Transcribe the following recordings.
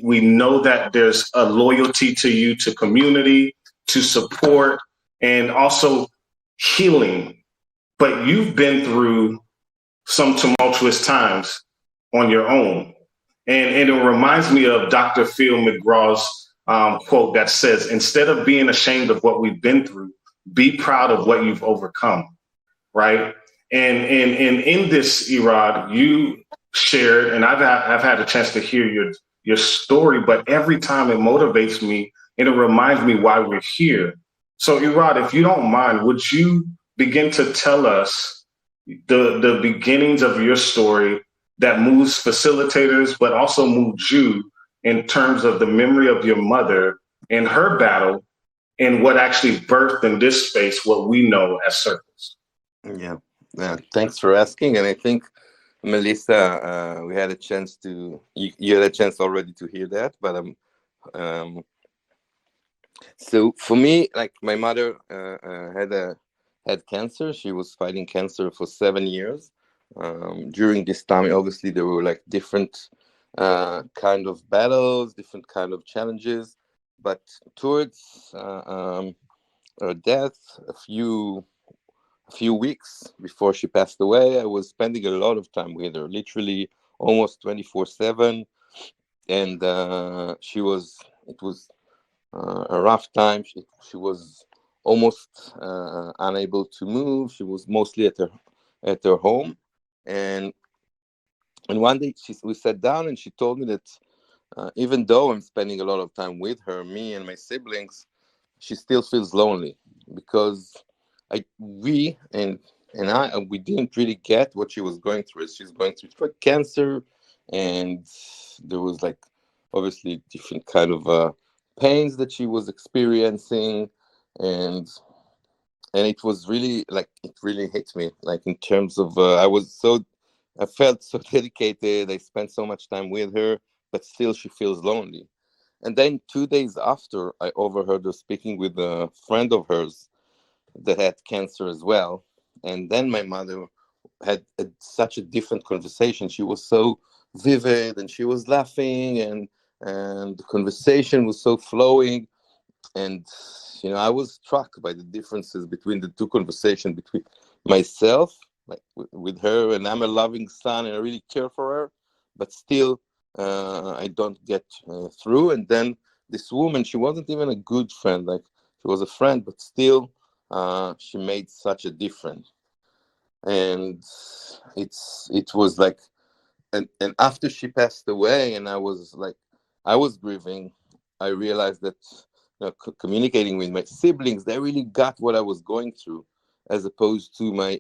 we know that there's a loyalty to you, to community, to support, and also healing. But you've been through some tumultuous times on your own. And it reminds me of Dr. Phil McGraw's quote that says, instead of being ashamed of what we've been through, be proud of what you've overcome, right? And in this, Irad, you shared, and I've had a chance to hear your story, but every time it motivates me and it reminds me why we're here. So Irad, if you don't mind, would you begin to tell us the beginnings of your story that moves facilitators, but also moves you in terms of the memory of your mother and her battle and what actually birthed in this space what we know as circles? Yeah. Thanks for asking. And I think, Melissa, we had a chance to, you had a chance already to hear that, but so for me, like my mother had cancer. She was fighting cancer for 7 years. During this time, obviously, there were like different kind of battles, different kind of challenges. But towards her death, a few weeks before she passed away, I was spending a lot of time with her, literally almost 24/7. And it was a rough time. She was almost unable to move. She was mostly at her home. And one day we sat down and she told me that even though I'm spending a lot of time with her, me and my siblings, she still feels lonely because we didn't really get what she was going through. She's going through cancer, and there was like obviously different kind of pains that she was experiencing, and it was really like it really hit me, like in terms of I felt so dedicated. I spent so much time with her, but still she feels lonely. And then 2 days after, I overheard her speaking with a friend of hers that had cancer as well. And then my mother had such a different conversation. She was so vivid and she was laughing, and the conversation was so flowing. And I was struck by the differences between the two conversations between myself, like with her, and I'm a loving son and I really care for her, but still I don't get through. And then this woman, she wasn't even a good friend, like she was a friend, but still she made such a difference. And it was like, and after she passed away, and I was grieving, I realized that communicating with my siblings, they really got what I was going through, as opposed to my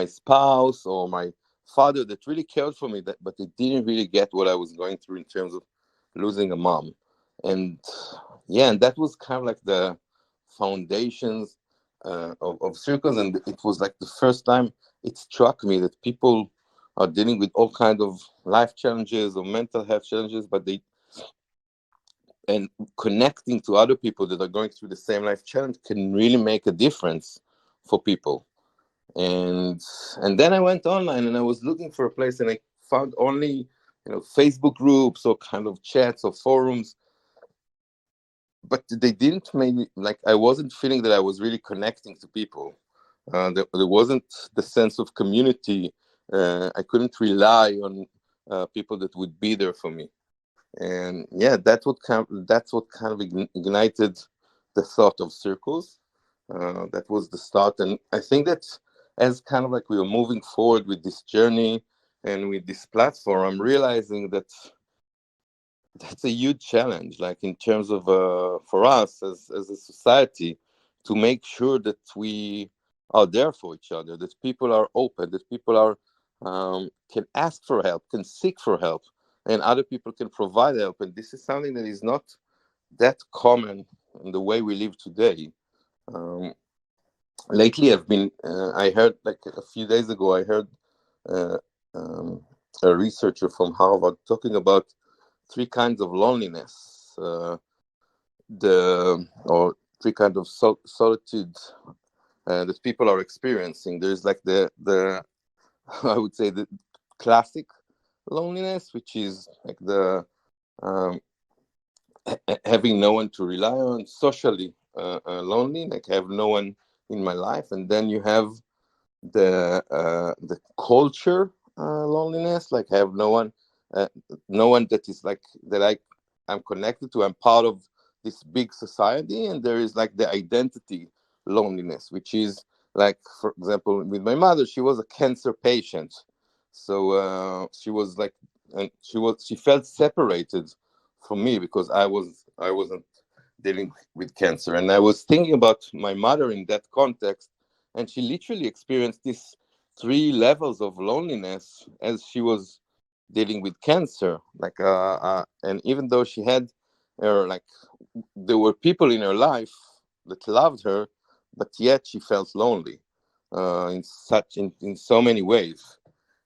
spouse or my father that really cared for me, but they didn't really get what I was going through in terms of losing a mom. And and that was kind of like the foundations of circles. And it was like the first time it struck me that people are dealing with all kinds of life challenges or mental health challenges, but and connecting to other people that are going through the same life challenge can really make a difference for people. And then I went online and I was looking for a place, and I found only Facebook groups or kind of chats or forums, but they didn't make me, like, I wasn't feeling that I was really connecting to people. There wasn't the sense of community. I couldn't rely on people that would be there for me. And that's what kind of ignited the thought of circles. That was the start. And I think that as kind of like we were moving forward with this journey and with this platform, I'm realizing that that's a huge challenge, like in terms of for us as a society, to make sure that we are there for each other, that people are open, that people are can ask for help, can seek for help, and other people can provide help. And this is something that is not that common in the way we live today. Lately, I heard, like a few days ago, I heard a researcher from Harvard talking about three kinds of loneliness, or three kinds of solitude that people are experiencing. There's like the I would say the classic loneliness, which is like the um, having no one to rely on, socially lonely, like I have no one in my life. And then you have the culture loneliness, like I have no one that is like that I'm connected to. I'm part of this big society. And there is like the identity loneliness, which is like, for example, with my mother, she was a cancer patient, so she was like, and she felt separated from me because I wasn't dealing with cancer. And I was thinking about my mother in that context, and she literally experienced these three levels of loneliness as she was dealing with cancer. Like and even though she had her, like, there were people in her life that loved her, but yet she felt lonely in so many ways.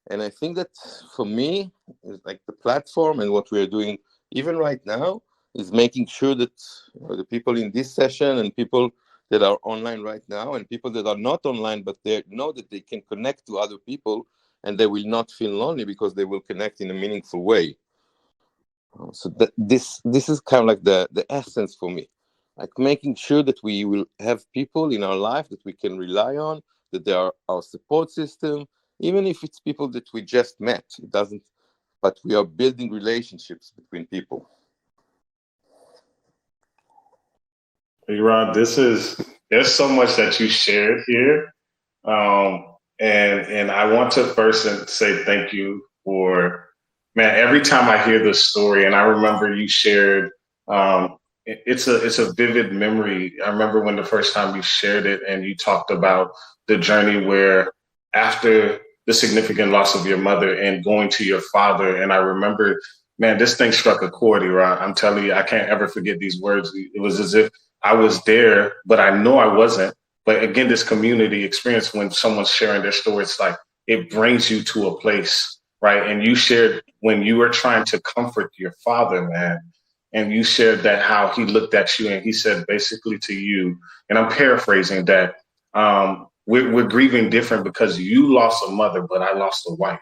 And I think that for me, is like the platform and what we are doing even right now is making sure that the people in this session and people that are online right now and people that are not online, but they know that they can connect to other people and they will not feel lonely because they will connect in a meaningful way. So that this is kind of like the essence for me, like making sure that we will have people in our life that we can rely on, that they are our support system, even if it's people that we just met. It doesn't, but we are building relationships between people. Irad, there's so much that you shared here. And I want to first say thank you for, man, every time I hear this story, and I remember you shared, it's a vivid memory. I remember when the first time you shared it and you talked about the journey where after the significant loss of your mother and going to your father. And I remember, man, this thing struck a chord, Irad. I'm telling you, I can't ever forget these words. It was as if I was there, but I know I wasn't. But again, this community experience, when someone's sharing their story, it's like it brings you to a place, right? And you shared when you were trying to comfort your father, man, and you shared that how he looked at you and he said basically to you, and I'm paraphrasing that, we're grieving different because you lost a mother, but I lost a wife,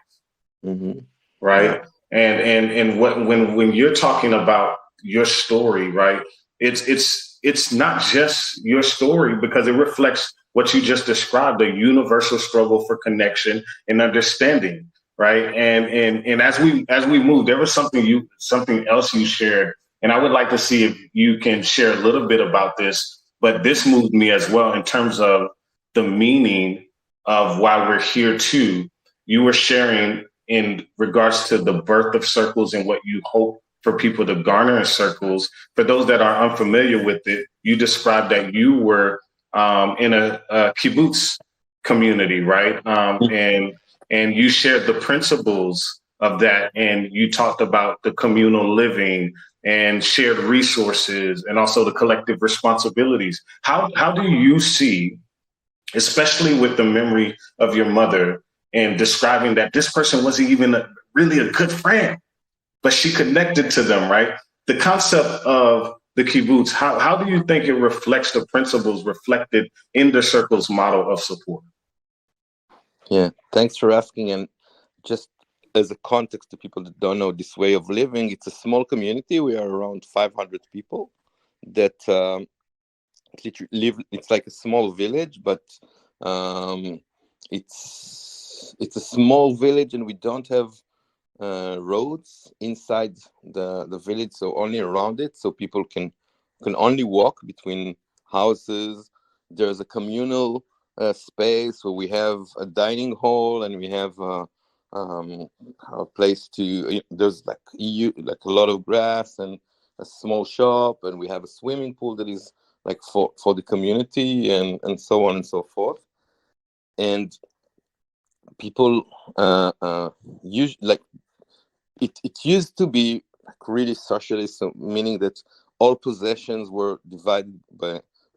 Mm-hmm. Yeah. right? And what when you're talking about your story, right? It's not just your story because it reflects what you just described, a universal struggle for connection and understanding, right? And as we move, there was something else you shared, and I would like to see if you can share a little bit about this. But this moved me as well in terms of the meaning of why we're here too. You were sharing in regards to the birth of circles and what you hope for people to garner in circles. For those that are unfamiliar with it, you described that you were in a kibbutz community, right? And you shared the principles of that, and you talked about the communal living and shared resources, and also the collective responsibilities. How do you see, especially with the memory of your mother and describing that this person wasn't even really a good friend, but she connected to them, right? The concept of the kibbutz, how do you think it reflects the principles reflected in the circle's model of support? Yeah. Thanks for asking. And just as a context to people that don't know this way of living, it's a small community. We are around 500 people that live. It's like a small village, but um, it's a small village, and we don't have roads inside the village, so only around it, so people can only walk between houses. There's a communal space where we have a dining hall, and we have a place to. There's like a lot of grass and a small shop, and we have a swimming pool that is like for the community, and so on and so forth. And people usually like it used to be like really socialist, so meaning that all possessions were divided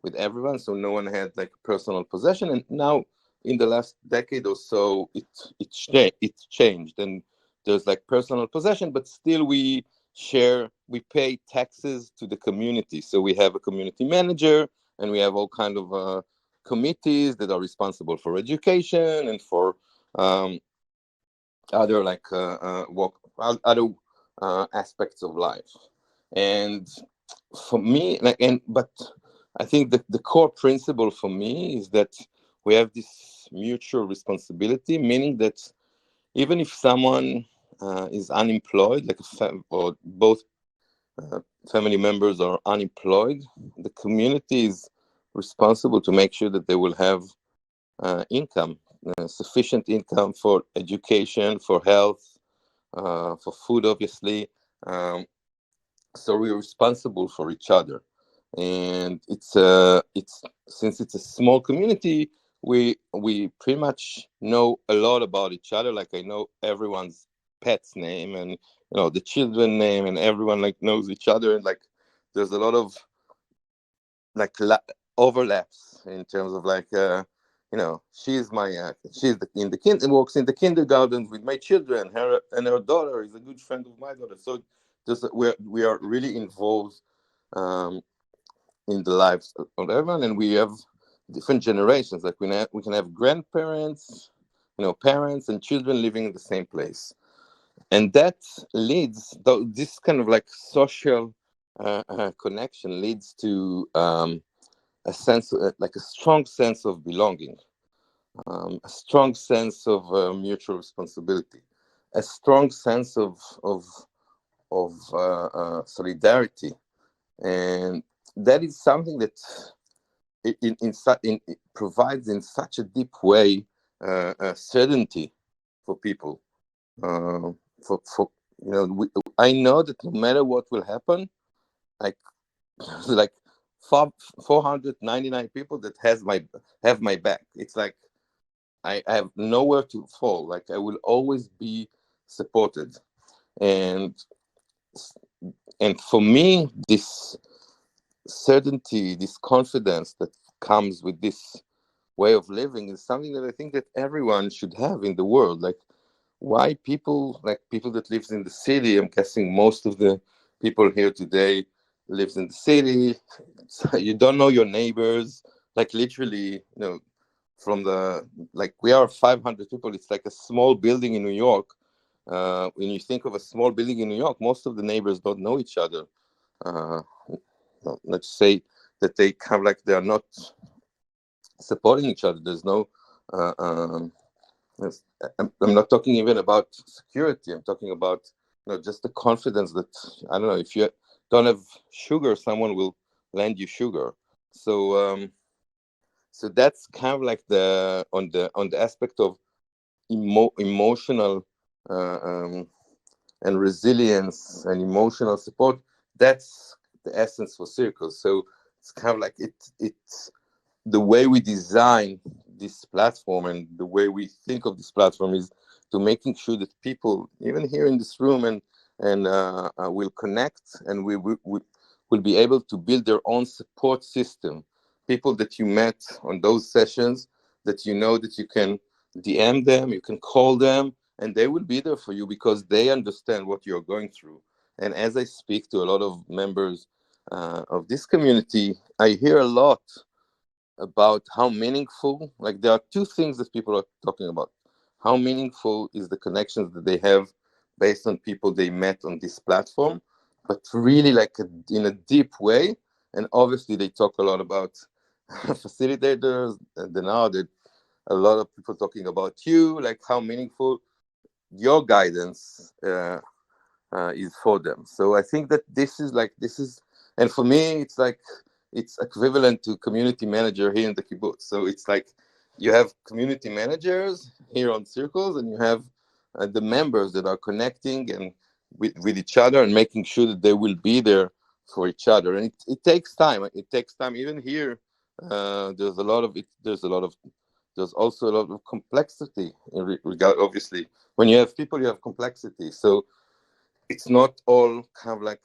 with everyone, so no one had like personal possession. And now, in the last decade or so, it changed, and there's like personal possession, but still we pay taxes to the community. So we have a community manager, and we have all kind of committees that are responsible for education and for other like other aspects of life. And for me, but I think that the core principle for me is that we have this mutual responsibility, meaning that even if someone is unemployed, or both family members are unemployed, the community is responsible to make sure that they will have income, sufficient income for education, for health, for food, obviously. So we're responsible for each other, and it's since it's a small community, we pretty much know a lot about each other. Like I know everyone's pet's name, and the children name, and everyone like knows each other, and like there's a lot of like overlaps in terms of like she's my in the works in the kindergarten with my children. Her daughter is a good friend of my daughter. So we are really involved in the lives of everyone, and we have different generations. Like we can have grandparents, parents and children living in the same place, and that leads this kind of like social connection leads to a sense, like a strong sense of belonging, a strong sense of mutual responsibility, a strong sense of solidarity, and that is something that it provides in such a deep way certainty for people. I know that no matter what will happen, like like 499 people that have my back. It's like I have nowhere to fall. Like I will always be supported, and for me, this certainty, this confidence that comes with this way of living is something that I think that everyone should have in the world. Like why people that lives in the city, I'm guessing most of the people here today lives in the city. You don't know your neighbors, like literally, from we are 500 people. It's like a small building in New York. When you think of a small building in New York, most of the neighbors don't know each other. Let's say that they kind of like they are not supporting each other. There's no I'm not talking even about security. I'm talking about just the confidence that I don't know, if you don't have sugar, someone will lend you sugar. So so that's kind of like on the aspect of emotional and resilience and emotional support. That's the essence for circles. So it's kind of like it's the way we design this platform and the way we think of this platform is to making sure that people, even here in this room, and will connect, and we will be able to build their own support system. People that you met on those sessions, that that you can DM them, you can call them, and they will be there for you because they understand what you're going through. And as I speak to a lot of members of this community, I hear a lot about how meaningful, like there are two things that people are talking about. How meaningful is the connections that they have based on people they met on this platform, but really like in a deep way. And obviously they talk a lot about facilitators, and then now that a lot of people talking about you, like how meaningful your guidance is for them. So I think that this is, and for me, it's equivalent to community manager here in the kibbutz. So it's like you have community managers here on Circles, and you have the members that are connecting and with each other and making sure that they will be there for each other. And it takes time. It takes time. Even here, there's also a lot of complexity in regard. Obviously, when you have people, you have complexity. So it's not all kind of like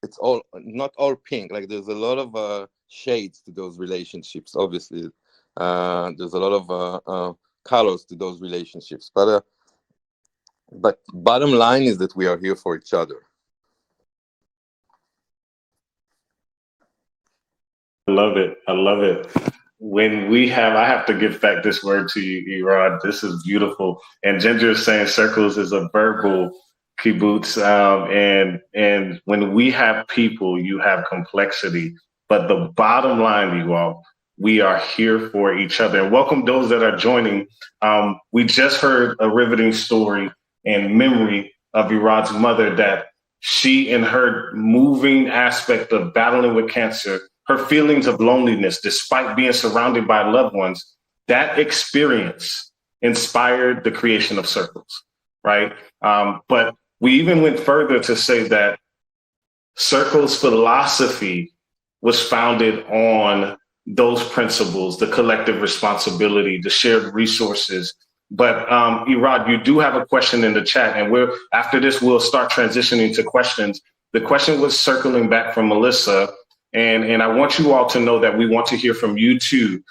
it's all not all pink. Like there's a lot of shades to those relationships. Obviously, there's a lot of colors to those relationships. But bottom line is that we are here for each other. I love it. when we have, I have to give back this word to you, Irad. This is beautiful. And Ginger is saying circles is a verbal kibbutz. And when we have people, you have complexity. But the bottom line, you all, we are here for each other. And welcome those that are joining. We just heard a riveting story and memory of Irad's mother, that she, in her moving aspect of battling with cancer, her feelings of loneliness, despite being surrounded by loved ones, that experience inspired the creation of Circles, right? But we even went further to say that Circles philosophy was founded on those principles, the collective responsibility, the shared resources. But Irad, you do have a question in the chat, and after this, we'll start transitioning to questions. The question was circling back from Melissa, and I want you all to know that we want to hear from you too,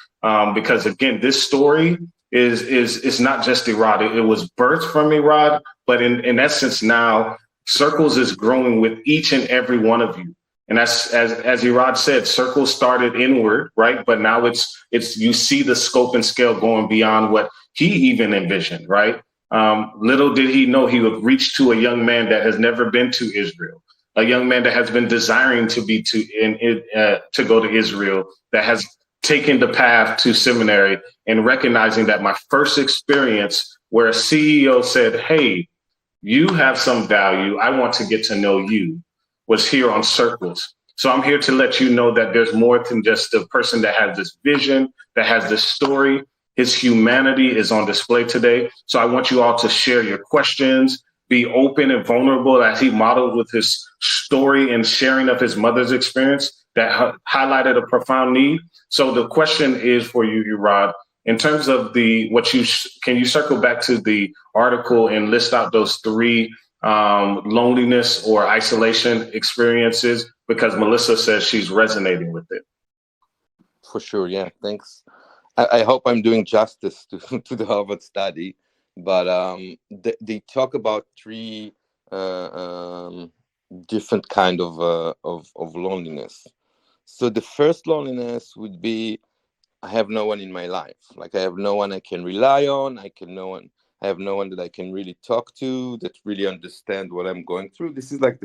because again, this story is not just Irad. It was birthed from Irad, but in essence now, Circles is growing with each and every one of you. And as Irad said, Circles started inward, right? But now it's you see the scope and scale going beyond what he even envisioned, right? Little did he know he would reach to a young man that has never been to Israel, a young man that has been desiring to go to Israel, that has taken the path to seminary, and recognizing that my first experience where a CEO said, "Hey, you have some value. I want to get to know you," was here on Circles. So I'm here to let you know that there's more than just the person that has this vision, that has this story. His humanity is on display today. So I want you all to share your questions, be open and vulnerable as he modeled with his story and sharing of his mother's experience that highlighted a profound need. So the question is for you, Irad, in terms of can you circle back to the article and list out those three loneliness or isolation experiences, because Melissa says she's resonating with it. For sure, yeah, thanks. I hope I'm doing justice to the Harvard study, but they talk about three different kind of loneliness. So the first loneliness would be, I have no one in my life. Like I have no one I can rely on. I have no one that I can really talk to, that really understand what I'm going through. This is like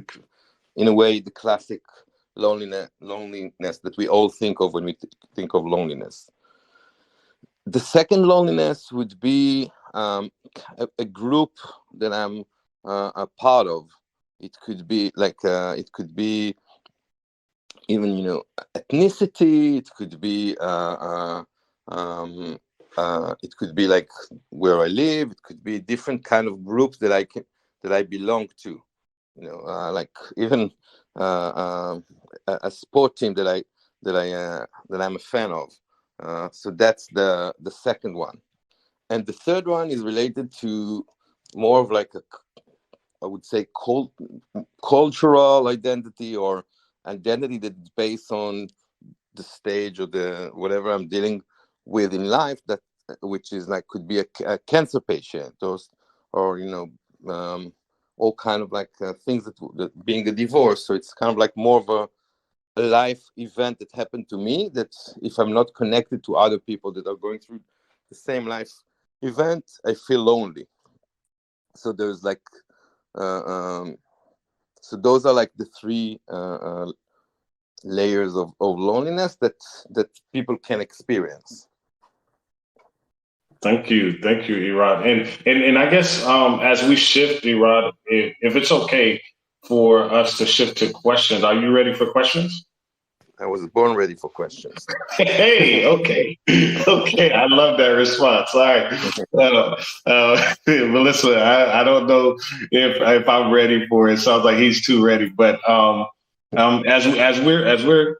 in a way, the classic loneliness that we all think of when we think of loneliness. The second loneliness would be a group that I'm a part of. It could be even ethnicity. It could be it could be like where I live. It could be different kind of groups that I belong to. Like even a sport team that I'm a fan of. So that's the second one. And the third one is related to more of like I would say cultural identity, or identity that's based on the stage or the whatever I'm dealing with in life, that which is like could be a cancer patient or all kind of like things that being a divorce. So it's kind of like more of a life event that happened to me, that if I'm not connected to other people that are going through the same life event, I feel lonely. So there's like so those are like the three layers of loneliness that people can experience. Thank you, Irad. And I guess as we shift, Irad, if it's okay for us to shift to questions, are you ready for questions? I was born ready for questions. Hey, okay. I love that response. All right. Melissa, I don't know if I'm ready for it. Sounds like he's too ready. But as we're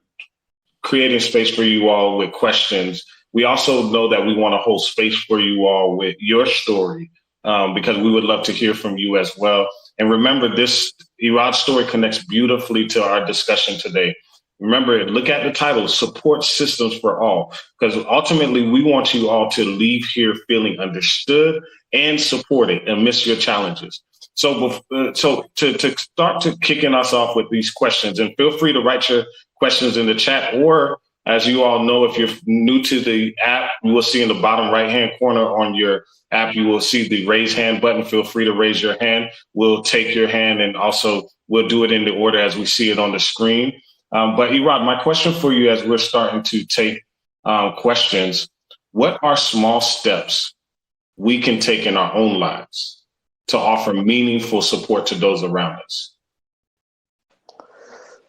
creating space for you all with questions, we also know that we want to hold space for you all with your story, because we would love to hear from you as well. And remember, this Irad's story connects beautifully to our discussion today. Remember, look at the title, Support Systems for All, because ultimately we want you all to leave here feeling understood and supported amidst your challenges. So to start to kicking us off with these questions, and feel free to write your questions in the chat or As you all know, if you're new to the app, you will see in the bottom right-hand corner on your app, you will see the raise hand button. Feel free to raise your hand. We'll take your hand, and also we'll do it in the order as we see it on the screen. But Irad, my question for you as we're starting to take questions, what are small steps we can take in our own lives to offer meaningful support to those around us?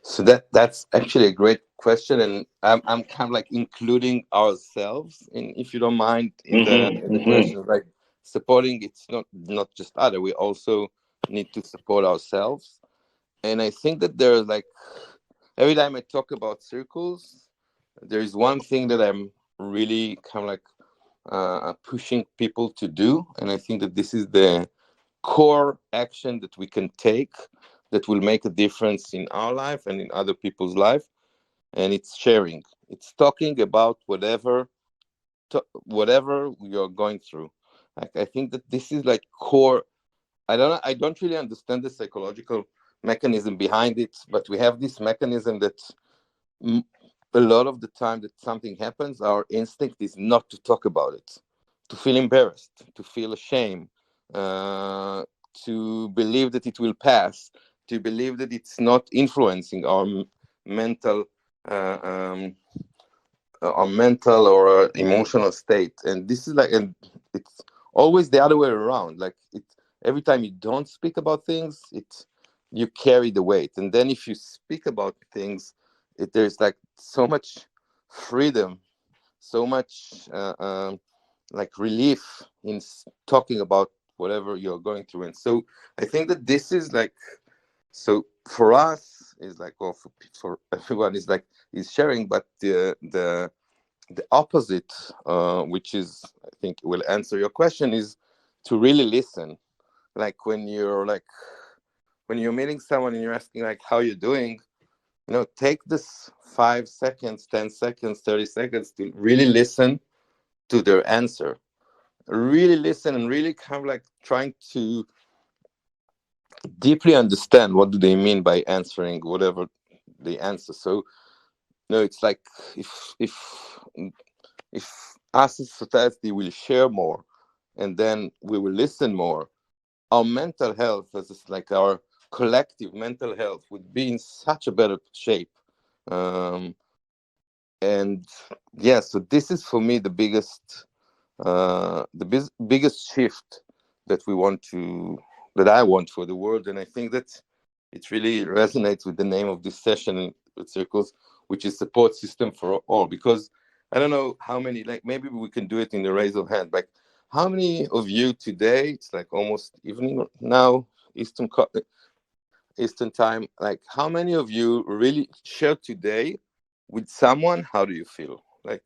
So that's actually a great question, and I'm kind of like including ourselves in, if you don't mind, in the question. Like supporting, it's not just other. We also need to support ourselves, and I think that there's like every time I talk about circles, there is one thing that I'm really kind of like pushing people to do, and I think that this is the core action that we can take that will make a difference in our life and in other people's life, and it's sharing. It's talking about whatever you're going through. Like, I think that this is like core. I don't really understand the psychological mechanism behind it, but we have this mechanism that a lot of the time that something happens, our instinct is not to talk about it, to feel embarrassed, to feel ashamed, to believe that it will pass, to believe that it's not influencing our mental or emotional state. And this is like, and it's always the other way around. Like every time you don't speak about things, you carry the weight. And then if you speak about things, there's like so much freedom, so much like relief in talking about whatever you're going through. And so I think that this is like, so for us is like, well, for everyone is like, is sharing, but the opposite, which is, I think will answer your question, is to really listen. Like when you're meeting someone and you're asking like, how you doing? Take this 5 seconds, 10 seconds, 30 seconds to really listen to their answer. Really listen and really kind of like trying to deeply understand what do they mean by answering whatever they answer. So it's like if us as society will share more and then we will listen more, our mental health, as it's like our collective mental health, would be in such a better shape. And yeah, so this is for me the biggest biggest shift that I want for the world. And I think that it really resonates with the name of this session with Circles, which is support system for all. Because I don't know how many, like maybe we can do it in the raise of hand. Like how many of you today, it's like almost evening now, Eastern time, like how many of you really share today with someone, how do you feel? Like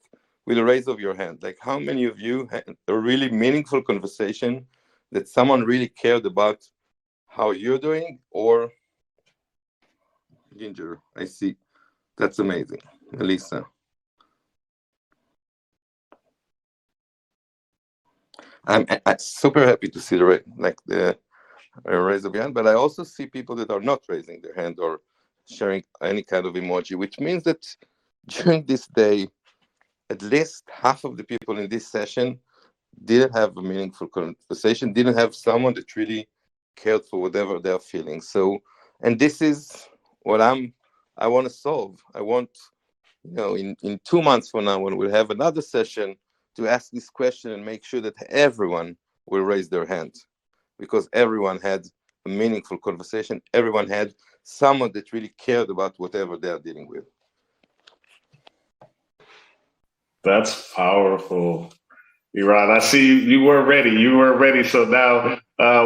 with a raise of your hand, like how many of you had a really meaningful conversation that someone really cared about how you're doing? Or Ginger, I see. That's amazing. Melissa. I'm super happy to see the raise of your hand, but I also see people that are not raising their hand or sharing any kind of emoji, which means that during this day, at least half of the people in this session didn't have a meaningful conversation, didn't have someone that really cared for whatever they're feeling. So, and this is what I want to solve. I want, in 2 months from now, when we'll have another session, to ask this question and make sure that everyone will raise their hand, because everyone had a meaningful conversation. Everyone had someone that really cared about whatever they're dealing with. That's powerful. Irad, I see you were ready. You were ready. So now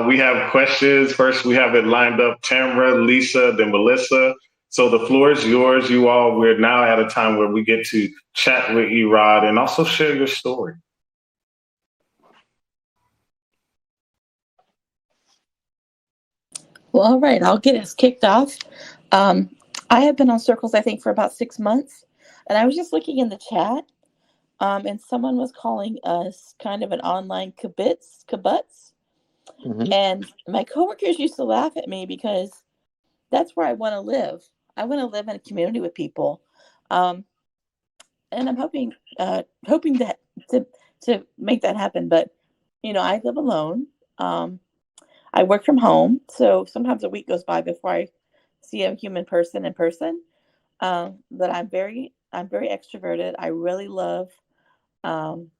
we have questions. First, we have it lined up. Tamara, Lisa, then Melissa. So the floor is yours. You all, we're now at a time where we get to chat with Irad and also share your story. Well, all right, I'll get us kicked off. I have been on Circles, I think, for about 6 months. And I was just looking in the chat, and someone was calling us kind of an online kibbutz. Mm-hmm. And my coworkers used to laugh at me because that's where I want to live. I want to live in a community with people. and I'm hoping that to make that happen. But I live alone. I work from home, so sometimes a week goes by before I see a human person in person. But I'm very extroverted. I really love um,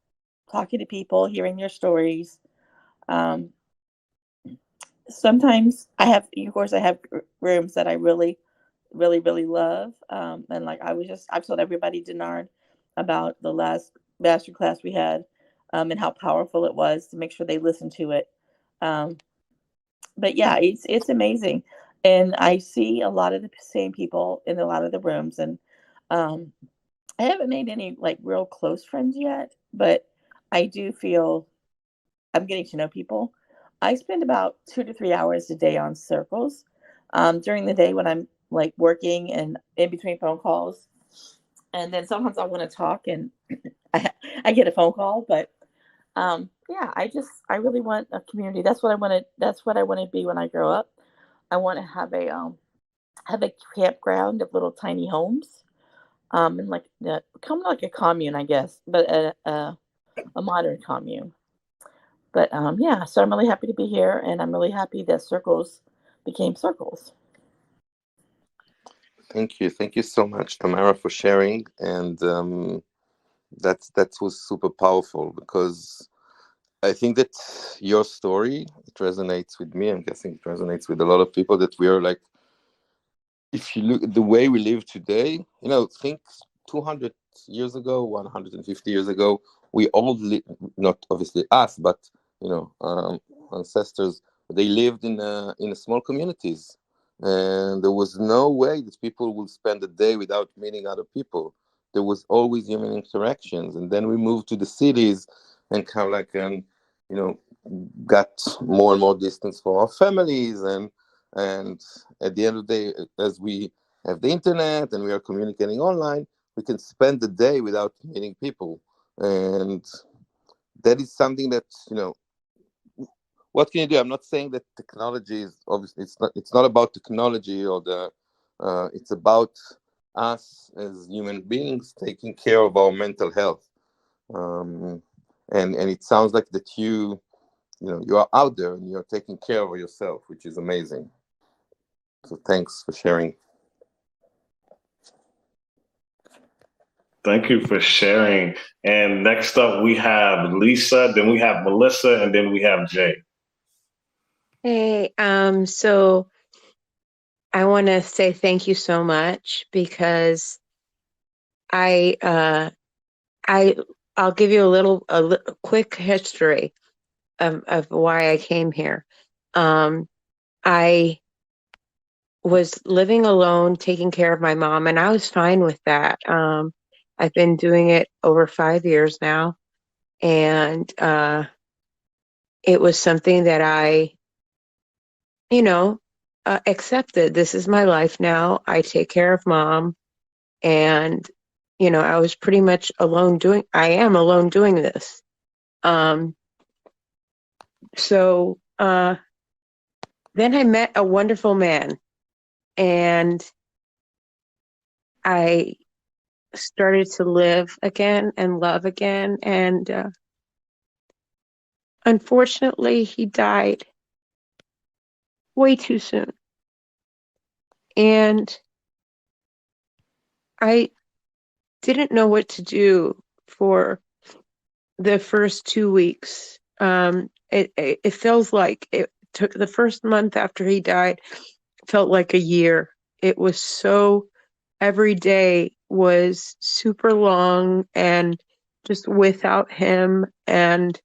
talking to people, hearing their stories. Um, Sometimes of course, I have rooms that I really, really, really love. And like I've told everybody, Denard, about the last master class we had, and how powerful it was to make sure they listen to it. Um, but yeah, it's amazing, and I see a lot of the same people in a lot of the rooms, and um, I haven't made any like real close friends yet, but I do feel I'm getting to know people. I spend about 2 to 3 hours a day on circles. During the day when I'm like working and in between phone calls, and then sometimes I want to talk and I, I get a phone call, but yeah, I really want a community. That's what I want to be when I grow up. I want to have a campground of little tiny homes, and like kind of like a commune, I guess, but a modern commune. But yeah, so I'm really happy to be here, and I'm really happy that circles became circles. Thank you so much, Tamara, for sharing. And that was super powerful, because I think that your story, it resonates with me. I'm guessing it resonates with a lot of people, that we are like, if you look at the way we live today, think 200 years ago, 150 years ago, we all not obviously us, but ancestors, they lived in a small communities, and there was no way that people would spend a day without meeting other people. There was always human interactions, and then we moved to the cities, and kind of like you know got more and more distance from our families, and at the end of the day, as we have the internet and we are communicating online, we can spend the day without meeting people. And that is something that, what can you do? I'm not saying that technology is obviously, it's not about technology, or it's about us as human beings taking care of our mental health. Um, and it sounds like that you are out there and you're taking care of yourself, which is amazing. So thanks for sharing. Thank you for sharing. And next up, we have Lisa, then we have Melissa, and then we have Jay. Hey, so I want to say thank you so much, because I I'll give you a quick history of why I came here. I was living alone, taking care of my mom, and I was fine with that. I've been doing it over 5 years now, and it was something that I, you know, accepted. This is my life now. I take care of mom, and I was pretty much I am alone doing this. Um, so then I met a wonderful man, and I started to live again and love again. And unfortunately, he died way too soon. And I didn't know what to do for the first 2 weeks. It feels like it took the first month after he died, felt like a year. It was every day was super long and just without him. And,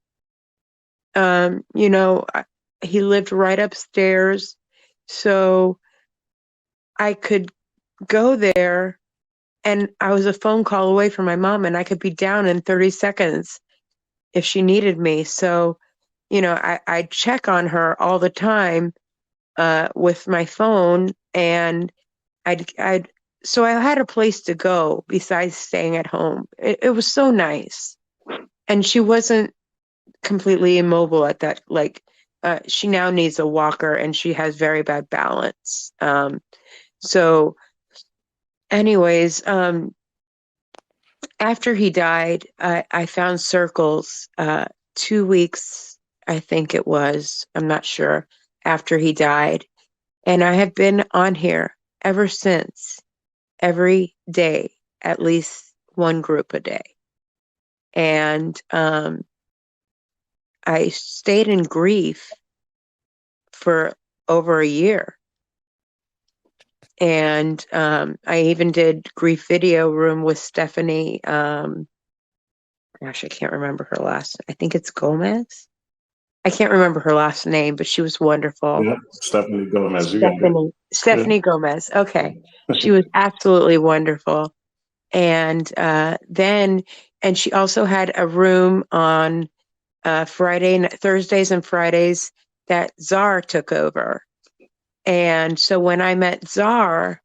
he lived right upstairs. So I could go there, and I was a phone call away from my mom, and I could be down in 30 seconds if she needed me. So, I'd check on her all the time with my phone, and so I had a place to go besides staying at home. It was so nice. And she wasn't completely immobile at that. Like, she now needs a walker, and she has very bad balance. So anyways, after he died, I found circles 2 weeks, I think it was, I'm not sure, after he died. And I have been on here ever since, every day, at least one group a day. And I stayed in grief for over a year. And I even did grief video room with Stephanie. Gosh, I can't remember her last. I think it's Gomez. I can't remember her last name, but she was wonderful. Yeah, Stephanie Gomez. You got it. Stephanie Gomez. Okay, she was absolutely wonderful. And and she also had a room on Thursdays and Fridays that Czar took over. And so when I met Czar,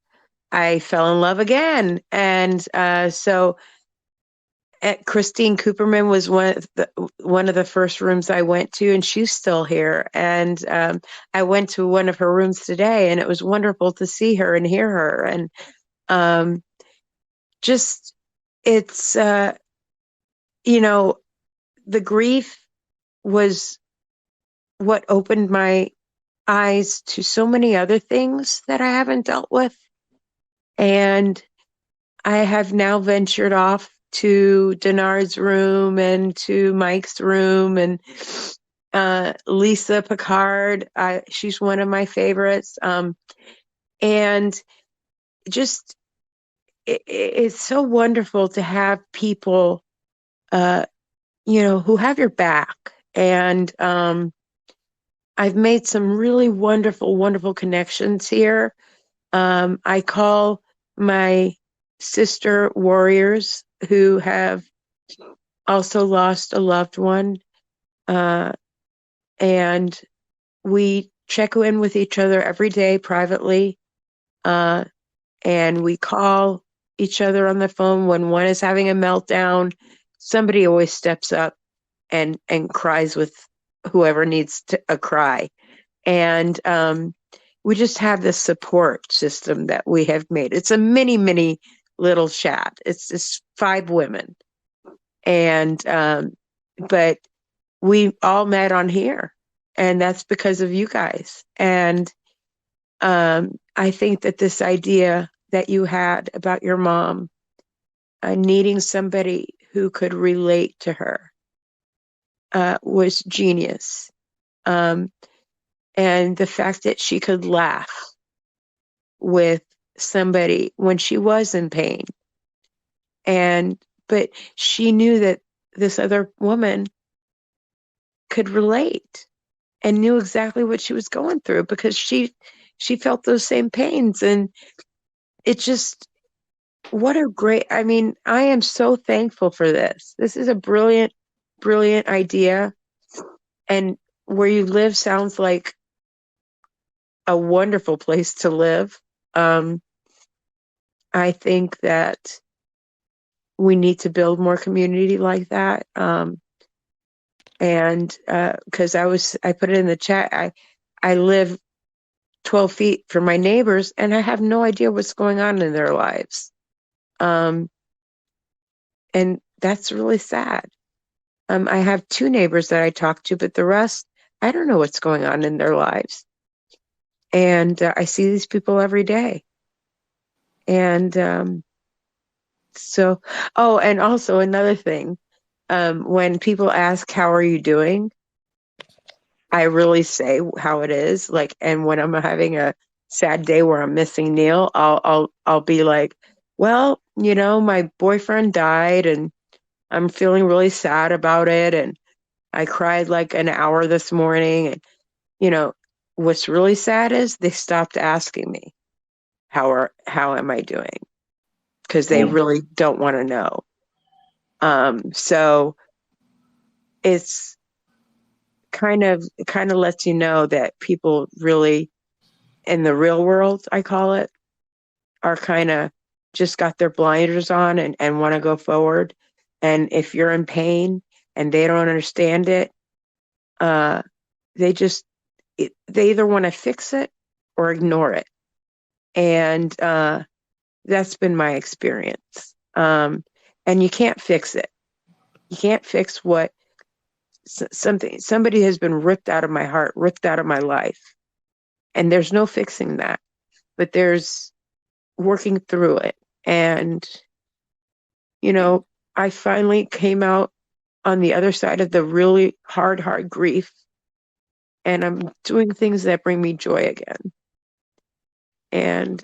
I fell in love again. And so Christine Cooperman was one of the first rooms I went to, and she's still here. And I went to one of her rooms today, and it was wonderful to see her and hear her. And just it's the grief was what opened my eyes to so many other things that I haven't dealt with. And I have now ventured off to Denard's room and to Mike's room, and Lisa Picard. She's one of my favorites. And just, it's so wonderful to have people, who have your back. And I've made some really wonderful, wonderful connections here. I call my sister warriors who have also lost a loved one. And we check in with each other every day privately. And we call each other on the phone when one is having a meltdown. Somebody always steps up and cries with whoever needs a cry. And we just have this support system that we have made. It's a mini little chat. It's just 5 women. And but we all met on here, and that's because of you guys. And I think that this idea that you had about your mom needing somebody who could relate to her was genius. And the fact that she could laugh with somebody when she was in pain. But she knew that this other woman could relate and knew exactly what she was going through, because she felt those same pains. And it just, I am so thankful for this. This is a brilliant, brilliant idea. And where you live sounds like a wonderful place to live. I think that we need to build more community like that. And because I put it in the chat, I live 12 feet from my neighbors, and I have no idea what's going on in their lives. And that's really sad. I have 2 neighbors that I talk to, but the rest, I don't know what's going on in their lives. And I see these people every day. And and also another thing, when people ask, how are you doing? I really say how it is. Like, and when I'm having a sad day where I'm missing Neil, I'll be like, well, my boyfriend died and I'm feeling really sad about it. And I cried like an hour this morning. And, what's really sad is they stopped asking me, how am I doing? Because they really don't want to know. So it's kind of lets you know that people really, in the real world, I call it, are kind of just got their blinders on and want to go forward. And if you're in pain and they don't understand it, they either want to fix it or ignore it. And that's been my experience. And and you can't fix it. You can't fix what somebody has been ripped out of my heart, ripped out of my life. And there's no fixing that, but there's working through it. And, I finally came out on the other side of the really hard grief. And I'm doing things that bring me joy again. And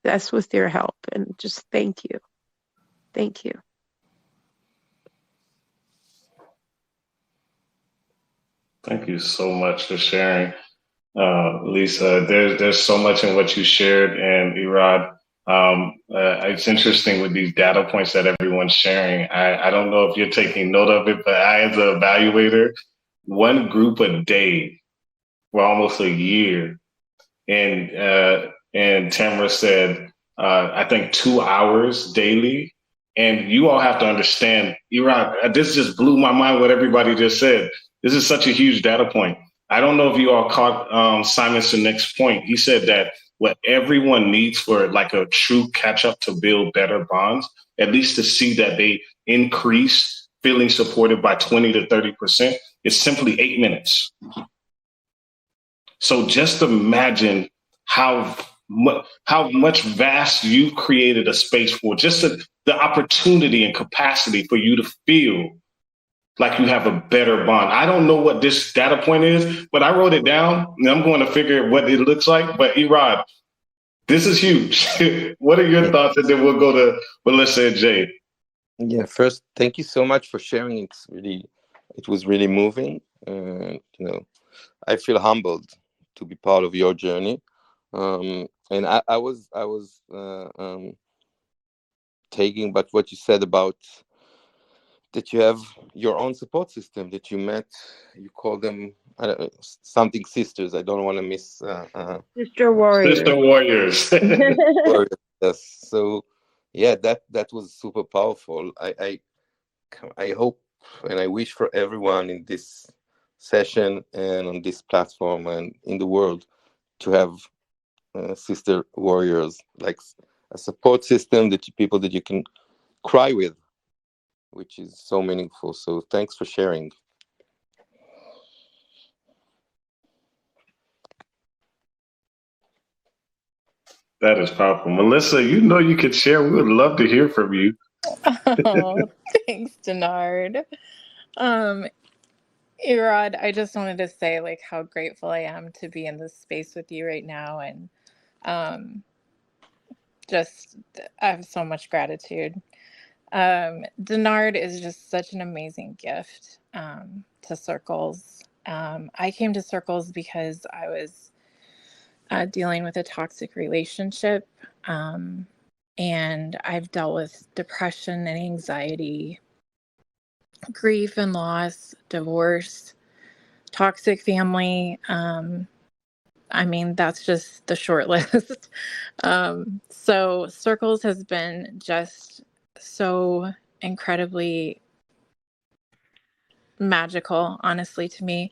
that's with your help. And just thank you. Thank you. Thank you so much for sharing, Lisa. There's so much in what you shared, and Irad. It's interesting with these data points that everyone's sharing. I don't know if you're taking note of it, but I, as an evaluator, one group a day for almost a year, and Tamara said, I think 2 hours daily. And you all have to understand, Irad, this just blew my mind what everybody just said. This is such a huge data point. I don't know if you all caught Simon Sinek's point. He said that what everyone needs for like a true catch up to build better bonds, at least to see that they increase feeling supported by 20 to 30%, is simply 8 minutes. So just imagine how much vast you've created a space for, just the opportunity and capacity for you to feel like you have a better bond. I don't know what this data point is, but I wrote it down and I'm going to figure what it looks like. But Irad, this is huge. What are your thoughts? And then we'll go to Melissa and Jay. Yeah, first, thank you so much for sharing. It was really moving. I feel humbled to be part of your journey. And I was taking, but what you said about that you have your own support system that you met, you call them something sisters. I don't want to miss Sister Warriors. Sister Warriors. Yes. So yeah, that was super powerful. I hope and I wish for everyone in this session and on this platform and in the world to have sister warriors, like a support system people that you can cry with, which is so meaningful. So thanks for sharing. That is powerful. Melissa, you could share. We would love to hear from you. Oh, thanks, Denard. Irad, I just wanted to say how grateful I am to be in this space with you right now, and just I have so much gratitude. Denard is just such an amazing gift to Circles. I came to Circles because I was dealing with a toxic relationship, and I've dealt with depression and anxiety, grief and loss, divorce, toxic family. That's just the short list. So Circles has been just so incredibly magical, honestly, to me.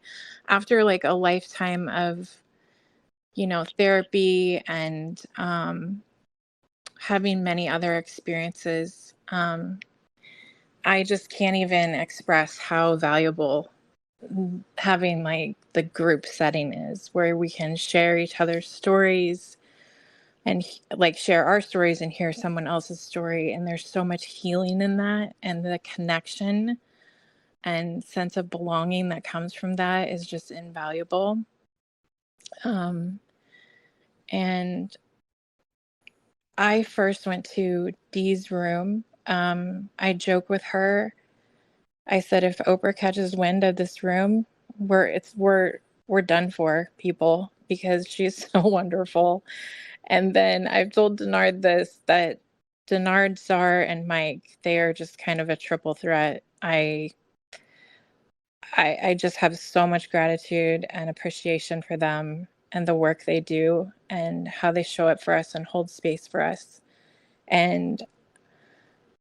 After a lifetime of, therapy and having many other experiences, I just can't even express how valuable having the group setting is, where we can share each other's stories and share our stories and hear someone else's story. And there's so much healing in that, and the connection and sense of belonging that comes from that is just invaluable. And I first went to Dee's room. I joke with her. I said, if Oprah catches wind of this room, we're done for, people, because she's so wonderful. And then I've told Denard that Denard, Czar, and Mike, they are just kind of a triple threat. I just have so much gratitude and appreciation for them and the work they do and how they show up for us and hold space for us. And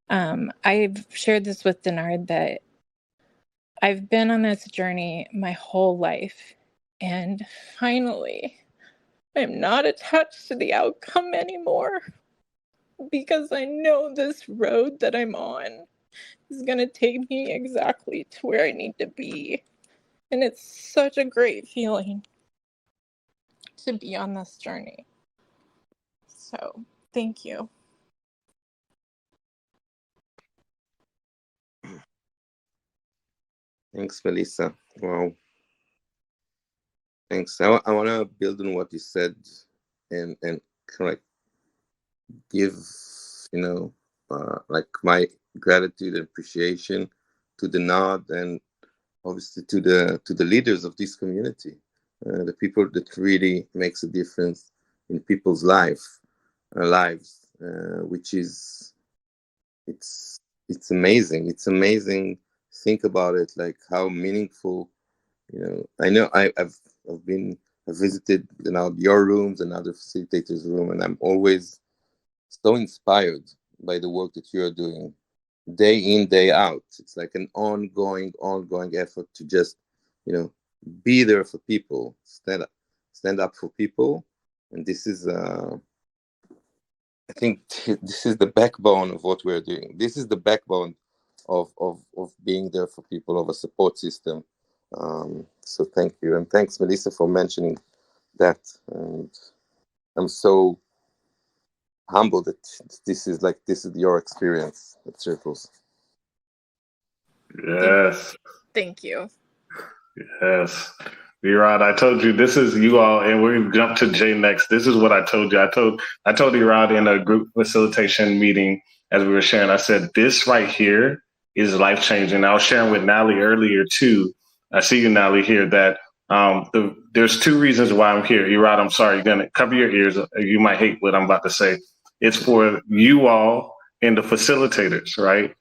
I've shared this with Denard, that I've been on this journey my whole life, and finally I'm not attached to the outcome anymore, because I know this road that I'm on is going to take me exactly to where I need to be. And it's such a great feeling to be on this journey. So, thank you. Thanks, Melissa. Wow. Thanks. I want to build on what you said and kind of like give, like my gratitude and appreciation to the nod and obviously to the leaders of this community, the people that really makes a difference in people's lives, which is it's amazing. It's amazing. Think about it, like how meaningful. I know I've visited your rooms and other facilitators' room, and I'm always so inspired by the work that you're doing day in, day out. It's like an ongoing effort to just, be there for people, stand up for people. And this is, I think this is the backbone of what we're doing. This is the backbone of being there for people, of a support system. So thank you. And thanks, Melissa, for mentioning that. And I'm so humbled that this is your experience at Circles. Yes. Thank you. Yes. Irad, I told you this is you all, and we're gonna jump to Jay next. This is what I told you. I told Irad in a group facilitation meeting as we were sharing. I said this right here is life changing. I was sharing with Nally earlier too. I see you, Nally, here. That there's two reasons why I'm here. Irad, I'm sorry. You're gonna cover your ears. You might hate what I'm about to say. It's for you all and the facilitators, right?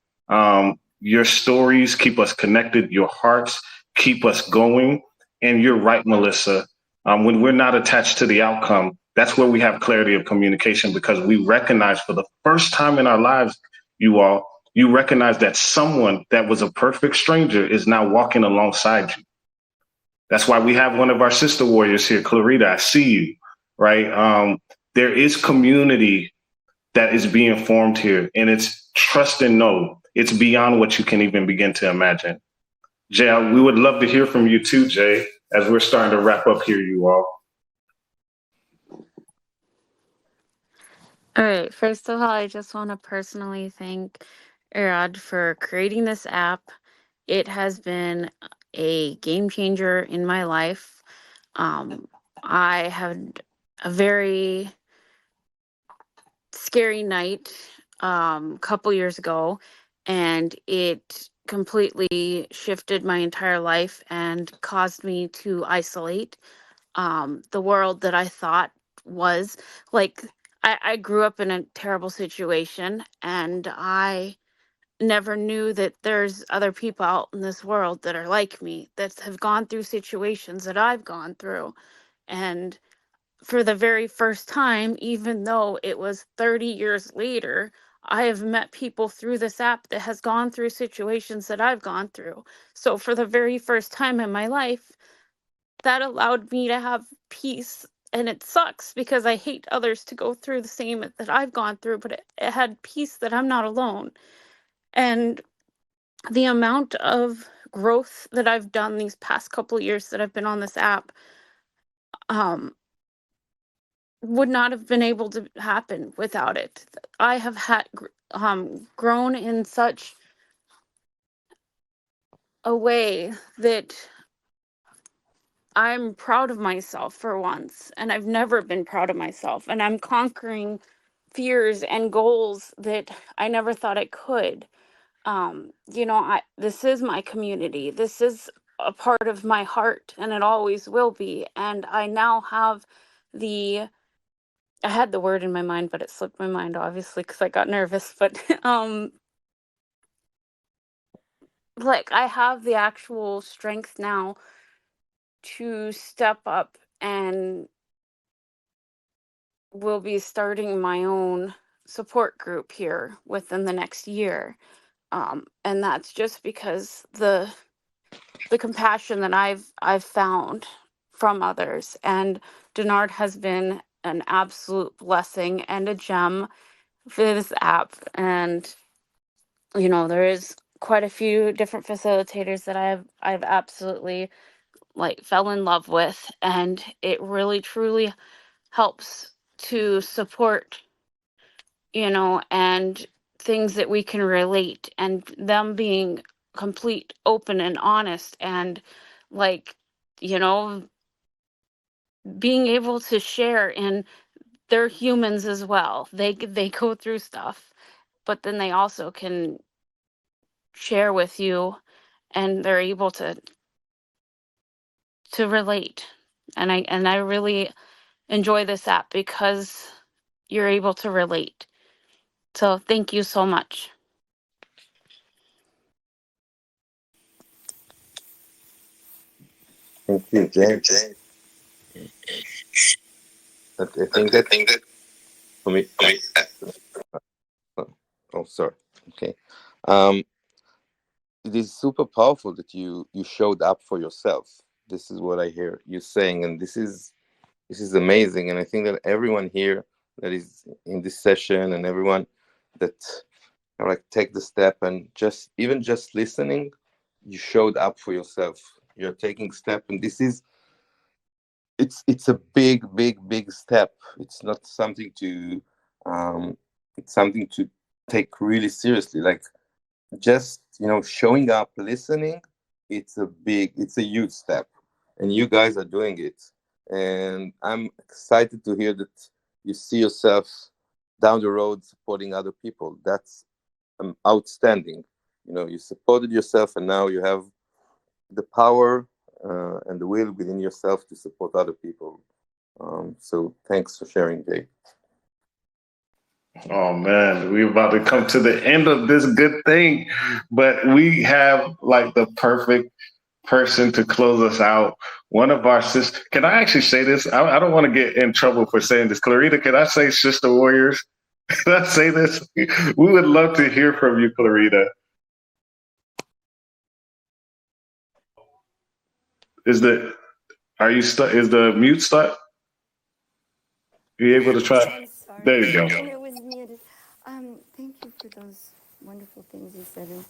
Your stories keep us connected. Your hearts keep us going. And you're right, Melissa. When we're not attached to the outcome, that's where we have clarity of communication, because we recognize for the first time in our lives, you recognize that someone that was a perfect stranger is now walking alongside you. That's why we have one of our sister warriors here, Clarita. I see you, right? There is community that is being formed here, and it's trust and know. It's beyond what you can even begin to imagine. Jay, we would love to hear from you too, Jay, as we're starting to wrap up here, you all. All right. First of all, I just want to personally thank Irad for creating this app. It has been a game changer in my life. I had a very scary night a couple years ago, and it completely shifted my entire life and caused me to isolate. The world that I thought was like, I grew up in a terrible situation, and I never knew that there's other people out in this world that are like me, that have gone through situations that I've gone through. And for the very first time, even though it was 30 years later, I have met people through this app that has gone through situations that I've gone through. So for the very first time in my life, that allowed me to have peace. And it sucks because I hate others to go through the same that I've gone through, but it had peace that I'm not alone. And the amount of growth that I've done these past couple years that I've been on this app would not have been able to happen without it. I have had grown in such a way that I'm proud of myself for once, and I've never been proud of myself, and I'm conquering fears and goals that I never thought I could. This is my community. This is a part of my heart, and it always will be. And I now have I had the word in my mind, but it slipped my mind, obviously, because I got nervous. But like, I have the actual strength now to step up, and will be starting my own support group here within the next year. And that's just because the compassion that I've found from others. And Denard has been an absolute blessing and a gem for this app. And there is quite a few different facilitators that I've absolutely like fell in love with, and it really truly helps to support, and things that we can relate, and them being complete, open, and honest, and like, being able to share, and they're humans as well. They go through stuff, but then they also can share with you, and they're able to relate. And I really enjoy this app because you're able to relate. So thank you so much. Thank you, James. I think that for me. Oh, sorry. Okay. It is super powerful that you showed up for yourself. This is what I hear you saying, and this is amazing. And I think that everyone here that is in this session, and everyone that like take the step, and just listening, you showed up for yourself. You're taking step, and this is it's a big step. It's not something to it's something to take really seriously. Like, just showing up, listening, it's a huge step, and you guys are doing it. And I'm excited to hear that you see yourself down the road supporting other people. That's outstanding. You supported yourself, and now you have the power and the will within yourself to support other people. So thanks for sharing, Jay. Oh man, we're about to come to the end of this good thing, but we have like the perfect person to close us out. One of our sisters. Can I actually say this? I don't want to get in trouble for saying this. Clarita, can I say Sister Warriors? Can I say this? We would love to hear from you, Clarita. Are you stuck? Is the mute stuck? Are you able to try? I'm sorry. There you go. It was muted. Thank you for those wonderful things you said. And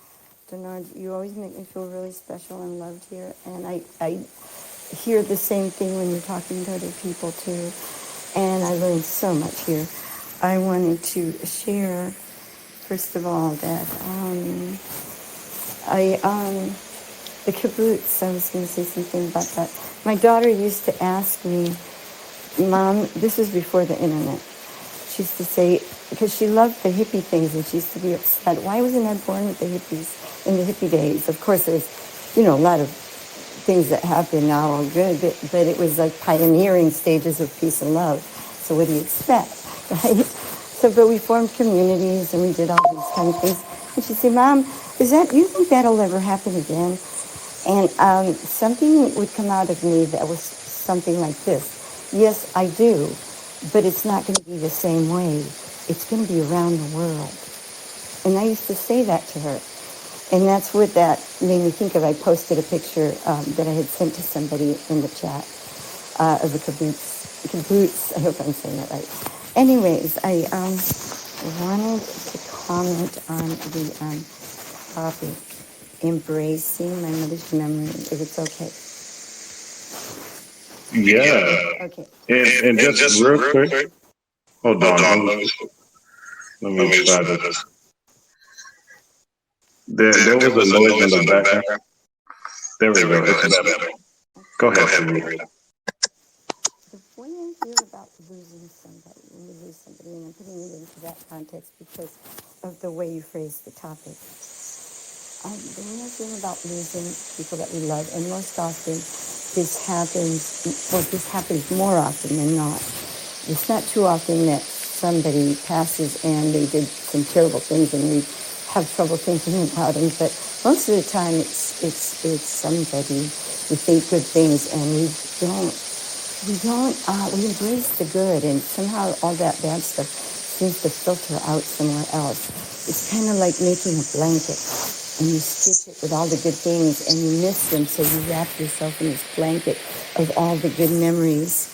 Bernard, you always make me feel really special and loved here. And I hear the same thing when you're talking to other people too. And I learned so much here. I wanted to share, first of all, that the kibbutz, I was going to say something about that. My daughter used to ask me, Mom, this was before the internet. She used to say, because she loved the hippie things, and she used to be upset. Why wasn't I born with the hippies in the hippie days? Of course, there's, a lot of things that happen now are good, but it was like pioneering stages of peace and love. So what do you expect, right? So, but we formed communities, and we did all these kind of things. And she'd say, Mom, you think that'll ever happen again? And something would come out of me that was something like this. Yes, I do, but it's not going to be the same way. It's going to be around the world. And I used to say that to her. And that's what that made me think of. I posted a picture that I had sent to somebody in the chat of the kibbutz. I hope I'm saying that right. Anyways, I wanted to comment on the topic, embracing my mother's memory, if it's okay. Yeah. Okay. And just real quick. Hold on. Let me try this. There was a noise in the background. There we go. It's better. Go ahead, Sarita. The way I feel about losing somebody, when you lose somebody, and I'm putting it into that context because of the way you phrased the topic. The way I feel about losing people that we love, and most often this happens more often than not. It's not too often that somebody passes and they did some terrible things and we have trouble thinking about them, but most of the time it's somebody we think good things, and we embrace the good, and somehow all that bad stuff seems to filter out somewhere else. It's kind of like making a blanket, and you stitch it with all the good things, and you miss them, so you wrap yourself in this blanket of all the good memories.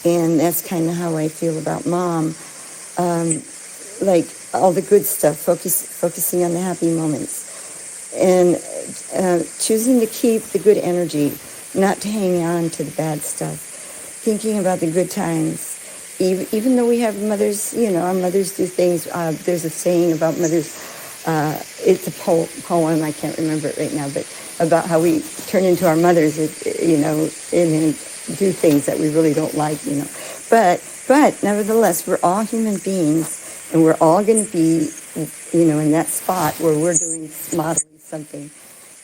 And that's kind of how I feel about Mom. all the good stuff, focusing on the happy moments, and choosing to keep the good energy, not to hang on to the bad stuff, thinking about the good times. Even though we have mothers, our mothers do things. There's a saying about mothers. It's a poem. I can't remember it right now, but about how we turn into our mothers, and do things that we really don't like, But nevertheless, we're all human beings, and we're all going to be, in that spot where we're modeling something,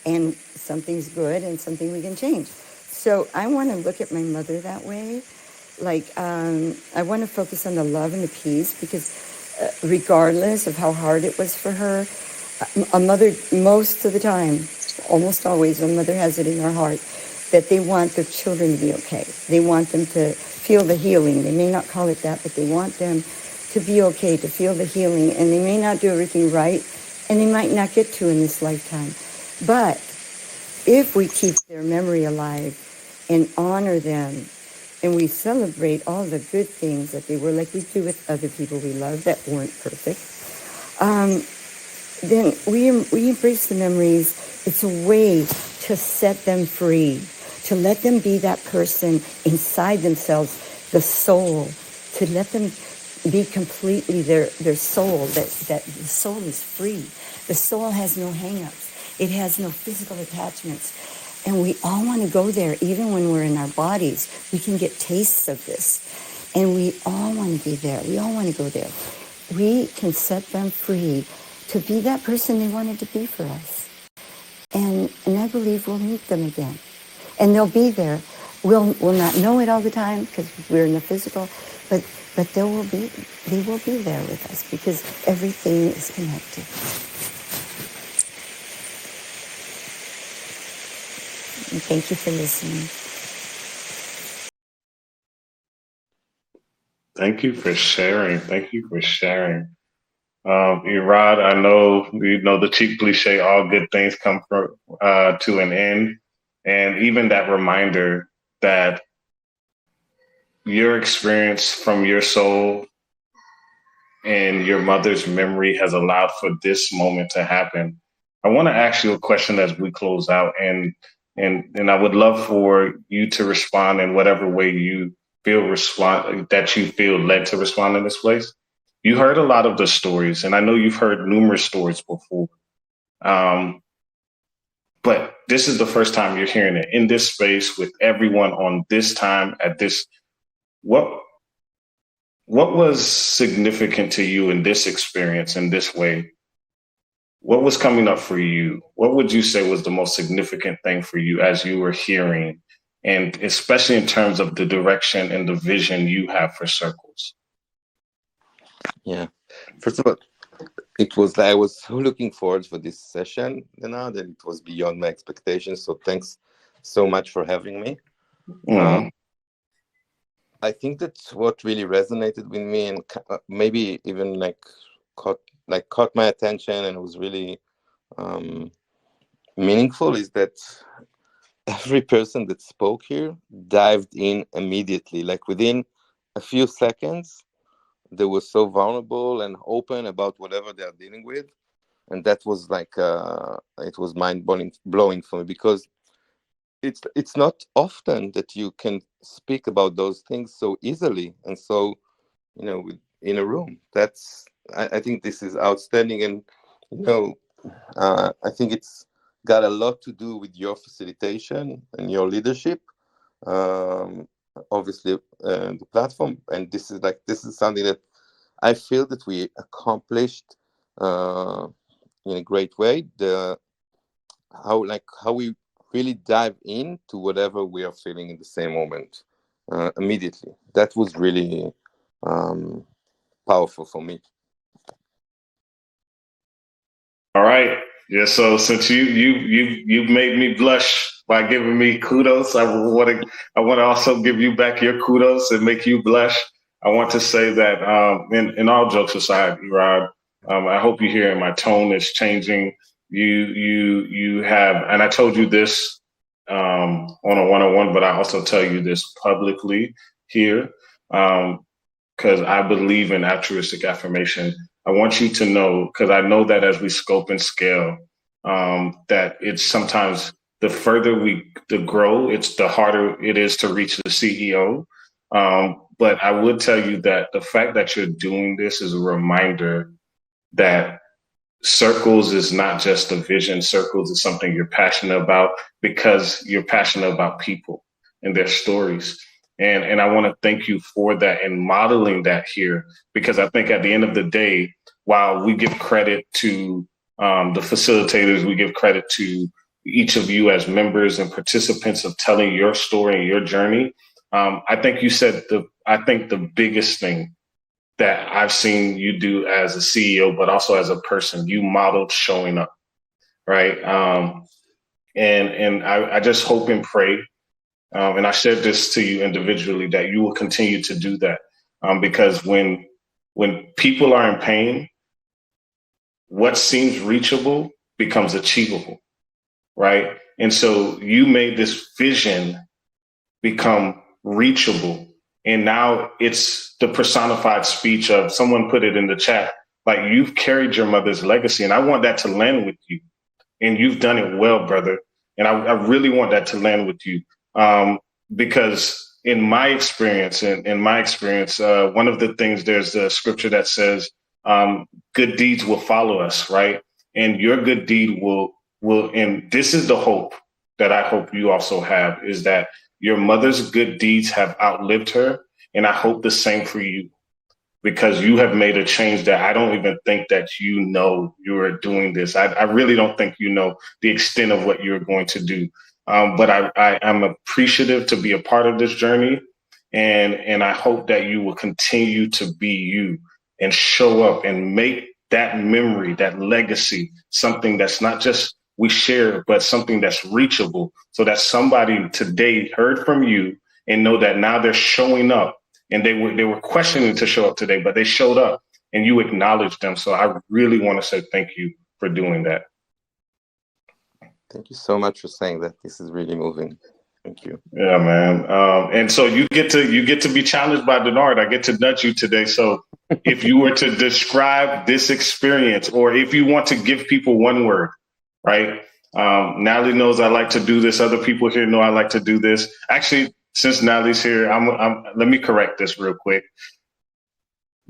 and something's good and something we can change. So I want to look at my mother that way. I want to focus on the love and the peace, because regardless of how hard it was for her, a mother, most of the time, almost always, a mother has it in her heart that they want their children to be okay. They want them to feel the healing. They may not call it that, but they want them to be okay, to feel the healing. And they may not do everything right, and they might not get to in this lifetime. But if we keep their memory alive and honor them, and we celebrate all the good things that they were, like we do with other people we love that weren't perfect, then we embrace the memories. It's a way to set them free, to let them be that person inside themselves, the soul, to let them be completely their soul, that the soul is free. The soul has no hang-ups. It has no physical attachments. And we all want to go there, even when we're in our bodies. We can get tastes of this. And we all want to be there. We all want to go there. We can set them free to be that person they wanted to be for us. And I believe we'll meet them again. And they'll be there. We'll not know it all the time because we're in the physical, but they will be there with us, because everything is connected. And thank you for listening. Thank you for sharing. Irad, I know the cheap cliche, all good things come to an end. And even that reminder that your experience from your soul and your mother's memory has allowed for this moment to happen. I want to ask you a question as we close out, and I would love for you to respond in whatever way you feel led to respond in this place. You heard a lot of the stories, and I know you've heard numerous stories before. But this is the first time you're hearing it in this space with everyone on this time at this. What was significant to you in this experience in this way? What was coming up for you? What would you say was the most significant thing for you as you were hearing, and especially in terms of the direction and the vision you have for circles? Yeah. First of all, I was so looking forward for this session, that it was beyond my expectations. So thanks so much for having me. Mm-hmm. I think that's what really resonated with me, and maybe even caught my attention, and it was really meaningful, is that every person that spoke here dived in immediately. Like within a few seconds, they were so vulnerable and open about whatever they're dealing with. And that was it was mind-blowing for me, because it's not often that you can speak about those things so easily and so, in a room. I think this is outstanding. And, I think it's got a lot to do with your facilitation and your leadership. Obviously, the platform. And this is something that I feel that we accomplished in a great way. How we really dive into whatever we are feeling in the same moment immediately. That was really powerful for me. All right. Yeah. So since you made me blush by giving me kudos, I want to also give you back your kudos and make you blush. I want to say that in all jokes aside, Irad, I hope you hear my tone is changing. You have, and I told you this on a one-on-one, but I also tell you this publicly here, because I believe in altruistic affirmation. I want you to know, because I know that as we scope and scale, that it's sometimes the further we grow, it's the harder it is to reach the CEO. But I would tell you that the fact that you're doing this is a reminder that Circles is not just a vision. Circles is something you're passionate about because you're passionate about people and their stories. And I want to thank you for that and modeling that here, because I think at the end of the day, while we give credit to the facilitators, we give credit to each of you as members and participants of telling your story and your journey. I think you said I think the biggest thing that I've seen you do as a CEO, but also as a person, you modeled showing up, right? And I just hope and pray, and I shared this to you individually, that you will continue to do that, because when people are in pain, what seems reachable becomes achievable, right? And so you made this vision become reachable. And now it's the personified speech of, someone put it in the chat, like, you've carried your mother's legacy. And I want that to land with you. And you've done it well, brother. And I really want that to land with you. Because in my experience, one of the things, there's the scripture that says, good deeds will follow us, right? And your good deed will, and this is the hope that I hope you also have, is that your mother's good deeds have outlived her. And I hope the same for you, because you have made a change that I don't even think that you know you are doing this. I really don't think you know the extent of what you're going to do. But I'm appreciative to be a part of this journey. And I hope that you will continue to be you and show up and make that memory, that legacy, something that's not just we share, but something that's reachable, so that somebody today heard from you and know that now they're showing up, and they were questioning to show up today, but they showed up and you acknowledged them. So I really want to say thank you for doing that. Thank you so much for saying that. This is really moving. Thank you. Yeah, man. And so you get to be challenged by Denard. I get to nudge you today. So if you were to describe this experience, or if you want to give people one word, right? Natalie knows I like to do this. Other people here know I like to do this. Actually, since Natalie's here, let me correct this real quick.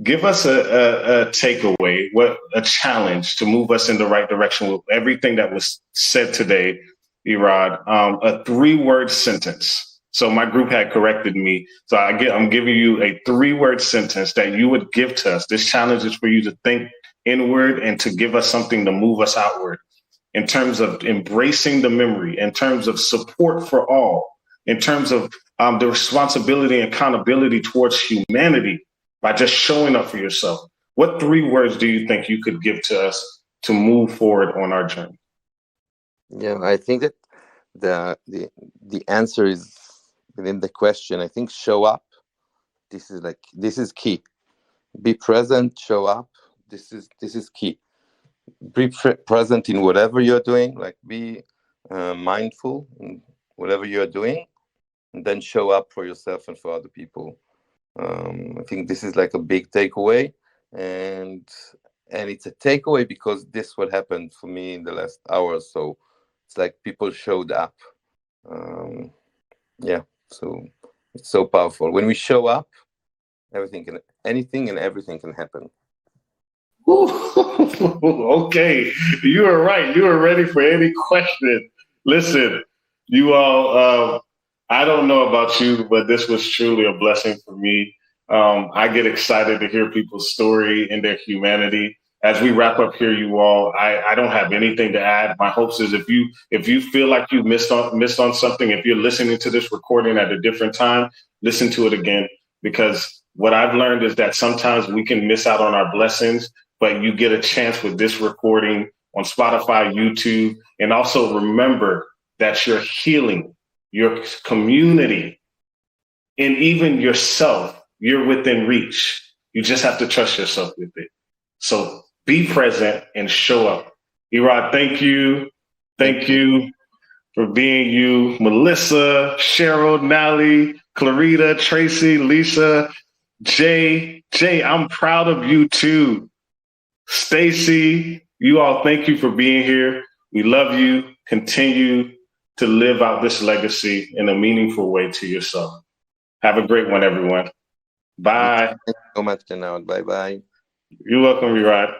Give us a takeaway, a challenge to move us in the right direction with everything that was said today, Irad. A 3-word sentence. So my group had corrected me. So I'm giving you a 3-word sentence that you would give to us. This challenge is for you to think inward and to give us something to move us outward, in terms of embracing the memory, in terms of support for all, in terms of the responsibility and accountability towards humanity by just showing up for yourself. What 3 words do you think you could give to us to move forward on our journey? Yeah, I think that the answer is within the question. I think show up. This is key. Be present, show up. This is key. Be present in whatever you're doing, like be mindful in whatever you're doing, and then show up for yourself and for other people. I think this is like a big takeaway, and it's a takeaway because this what happened for me in the last hour or so. It's like people showed up. So it's so powerful. When we show up, anything and everything can happen. Okay, you are right. You are ready for any question. Listen, you all, I don't know about you, but this was truly a blessing for me. I get excited to hear people's story and their humanity. As we wrap up here, you all, I don't have anything to add. My hopes is if you feel like you missed on something, if you're listening to this recording at a different time, listen to it again, because what I've learned is that sometimes we can miss out on our blessings, but you get a chance with this recording on Spotify, YouTube, and also remember that you're healing your community and even yourself. You're within reach. You just have to trust yourself with it. So be present and show up. Irad, thank you. Thank you for being you. Melissa, Cheryl, Nally, Clarita, Tracy, Lisa, Jay, I'm proud of you too. Stacy, you all, thank you for being here. We love you. Continue to live out this legacy in a meaningful way to yourself. Have a great one, everyone. Bye. Thank you so much, Kenard. Bye bye. You're welcome, Irad.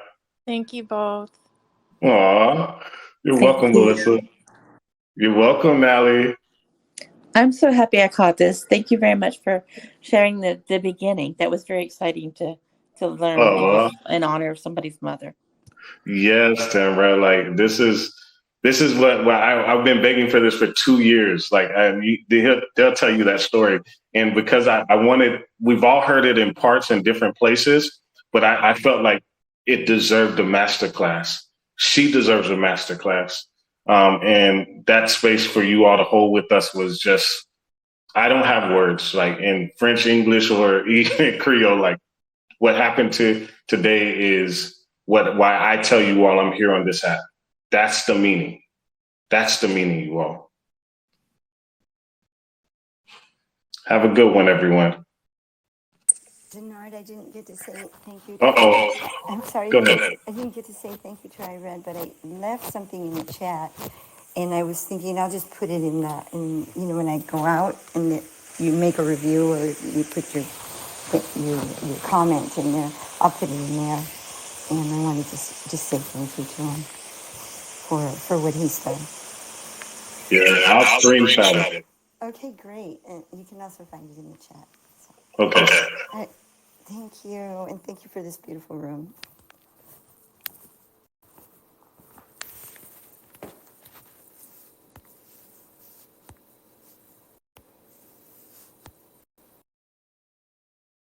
Thank you both. Aw, you're Thank welcome, you. Melissa. You're welcome, Nally. I'm so happy I caught this. Thank you very much for sharing the beginning. That was very exciting to learn in honor of somebody's mother. Yes, Tamara. Like this is what I've been begging for this for 2 years. Like they'll tell you that story, and because I wanted, we've all heard it in parts in different places, but I felt like it deserved a masterclass. She deserves a masterclass, and that space for you all to hold with us was just. I don't have words like in French, English, or even Creole. Like what happened today is why I tell you all I'm here on this app. That's the meaning. That's the meaning, you all. Have a good one, everyone. Denard, I didn't get to say thank you. I'm sorry. Go ahead. I didn't get to say thank you to Irad, but I left something in the chat, and I was thinking I'll just put it in when I go out and you make a review or you put your comment in there, I'll put it in there, and I want to just say thank you to him for what he's done. Yeah, I'll screenshot it. Okay, great, and you can also find it in the chat. Okay. Thank you, and thank you for this beautiful room.